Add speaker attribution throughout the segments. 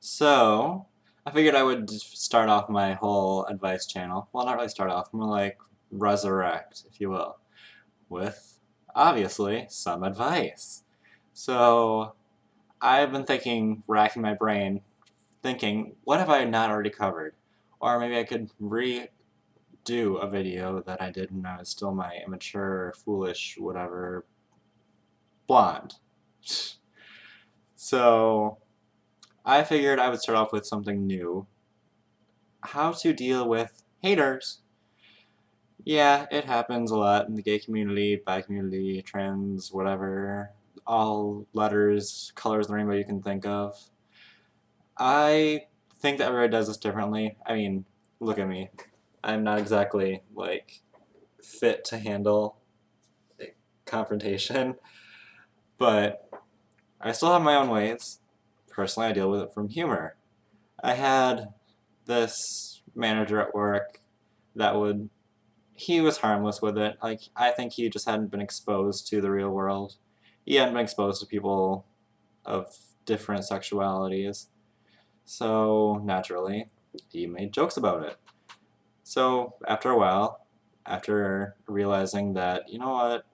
Speaker 1: So, I figured I would start off my whole advice channel. Well, not really start off, more like resurrect, if you will, with obviously some advice. So, I've been thinking, racking my brain, thinking, what have I not already covered? Or maybe I could redo a video that I did when I was still my immature, foolish, whatever, blonde. So, I figured I would start off with something new. How to deal with haters. Yeah, it happens a lot in the gay community, bi community, trans, whatever. All letters, colors of the rainbow you can think of. I think that everybody does this differently. I mean, look at me. I'm not exactly, like, fit to handle confrontation, but I still have my own ways. Personally, I deal with it from humor. I had this manager at work that would he was harmless with it. Like, I think he just hadn't been exposed to the real world. He hadn't been exposed to people of different sexualities. So, naturally, he made jokes about it. So, after a while, after realizing that, you know what,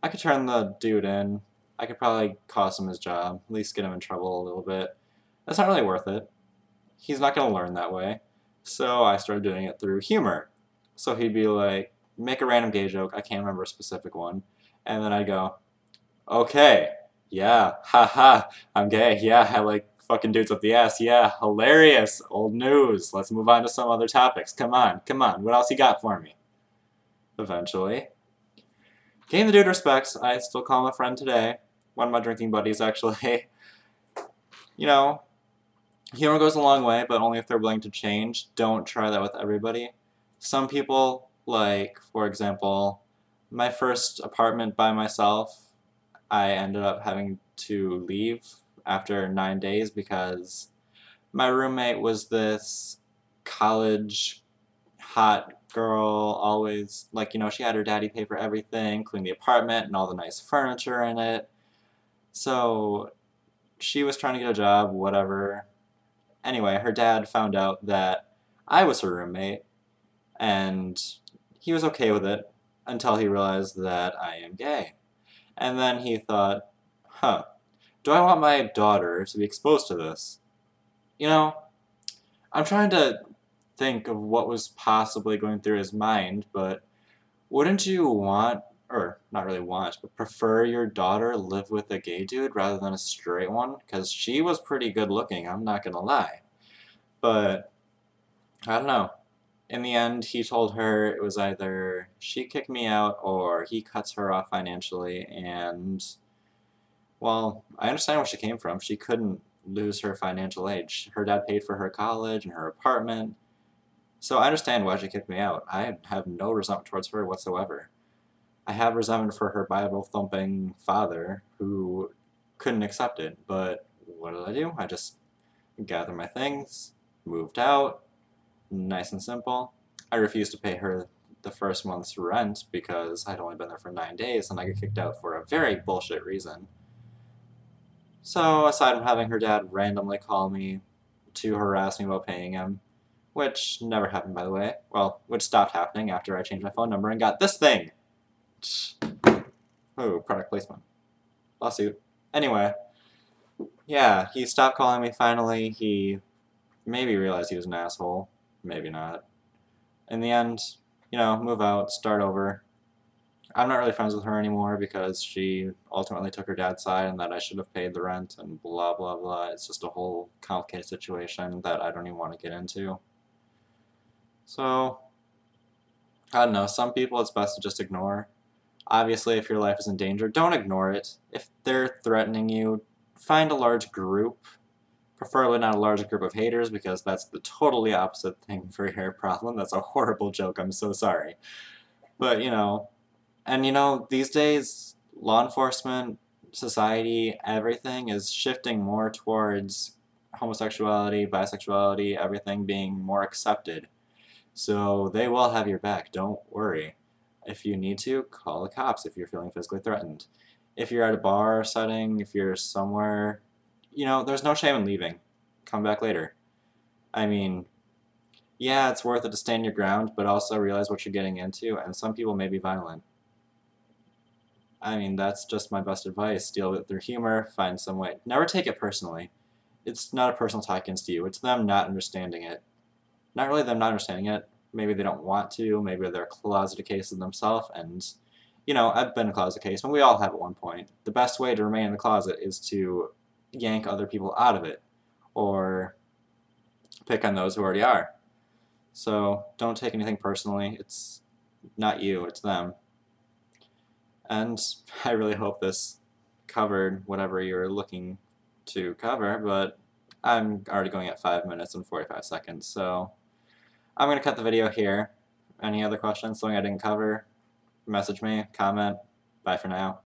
Speaker 1: I could turn the dude in, I could probably cost him his job, at least get him in trouble a little bit. That's not really worth it. He's not going to learn that way. So I started doing it through humor. So he'd be like, make a random gay joke. I can't remember a specific one. And then I'd go, okay, yeah, haha, I'm gay. Yeah, I like fucking dudes up the ass. Yeah, hilarious. Old news. Let's move on to some other topics. Come on, come on. What else you got for me? Eventually. Gain the dude respects. I still call him a friend today. One of my drinking buddies, actually. You know, humor goes a long way, but only if they're willing to change. Don't try that with everybody. Some people, like, for example, my first apartment by myself, I ended up having to leave after 9 days because my roommate was this college hot girl, always, like, she had her daddy pay for everything, including the apartment and all the nice furniture in it. So she was trying to get a job, whatever. Anyway, her dad found out that I was her roommate, and he was okay with it until he realized that I am gay. And then he thought, huh, do I want my daughter to be exposed to this? You know, I'm trying to think of what was possibly going through his mind, but wouldn't you want, or not really want, but prefer your daughter live with a gay dude rather than a straight one? Because she was pretty good looking, I'm not gonna lie. But, I don't know. In the end, he told her it was either she kicked me out or he cuts her off financially, and, well, I understand where she came from. She couldn't lose her financial aid. Her dad paid for her college and her apartment, so I understand why she kicked me out. I have no resentment towards her whatsoever. I have resentment for her Bible-thumping father who couldn't accept it, but what did I do? I just gathered my things, moved out, nice and simple. I refused to pay her the first month's rent because I'd only been there for 9 days and I got kicked out for a very bullshit reason. So, aside from having her dad randomly call me to harass me about paying him, which never happened by the way, well, which stopped happening after I changed my phone number and got this thing! Oh, product placement. Lawsuit. Anyway, yeah, he stopped calling me finally. He maybe realized he was an asshole. Maybe not. In the end, move out, start over. I'm not really friends with her anymore because she ultimately took her dad's side and that I should have paid the rent and blah blah blah. It's just a whole complicated situation that I don't even want to get into. So, I don't know, some people it's best to just ignore. Obviously, if your life is in danger, don't ignore it. If they're threatening you, find a large group. Preferably not a large group of haters because that's the totally opposite thing for your problem. That's a horrible joke, I'm so sorry. But, these days, law enforcement, society, everything is shifting more towards homosexuality, bisexuality, everything being more accepted. So they will have your back, don't worry. If you need to, call the cops if you're feeling physically threatened. If you're at a bar setting, if you're somewhere, there's no shame in leaving. come back later. I mean, yeah, it's worth it to stand your ground, but also realize what you're getting into, and some people may be violent. I mean, that's just my best advice. Deal with their humor, find some way. Never take it personally. It's not a personal attack against you. It's them not understanding it. Not really them not understanding it. Maybe they don't want to. Maybe they're a closeted case of themselves. And, you know, I've been a closeted case, and we all have at one point. The best way to remain in the closet is to yank other people out of it, or pick on those who already are. So don't take anything personally. It's not you, it's them. And I really hope this covered whatever you're looking to cover, but I'm already going at 5 minutes and 45 seconds, so I'm going to cut the video here. Any other questions, something I didn't cover, message me, comment. Bye for now.